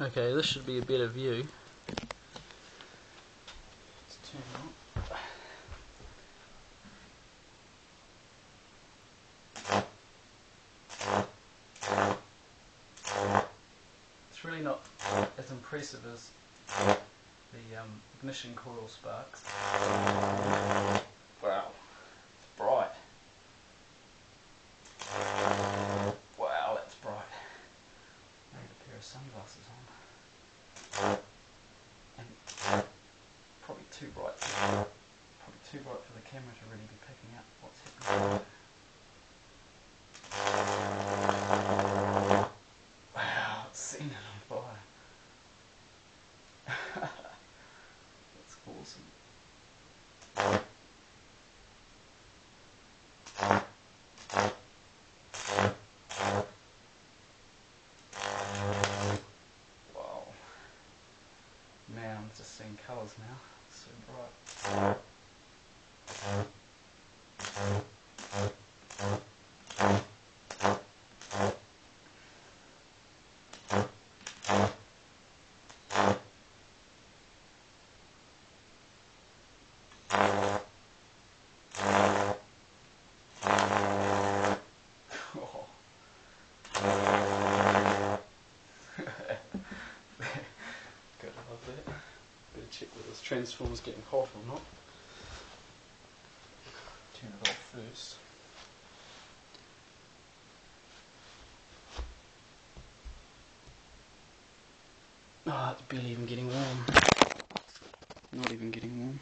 Okay, this should be a better view. Let's turn it on. It's really not as impressive as the ignition coil sparks. Wow, it's bright. Wow, that's bright. I need a pair of sunglasses on. And probably too bright for the camera to really be picking up what's happening. Wow, it's seen it on fire. That's awesome. Wow. Man, I'm just seeing colours now. It's so bright. Good, I love that. Better check whether this transformer's getting hot or not. Turn it off first. Oh, it's barely even getting warm. Not even getting warm.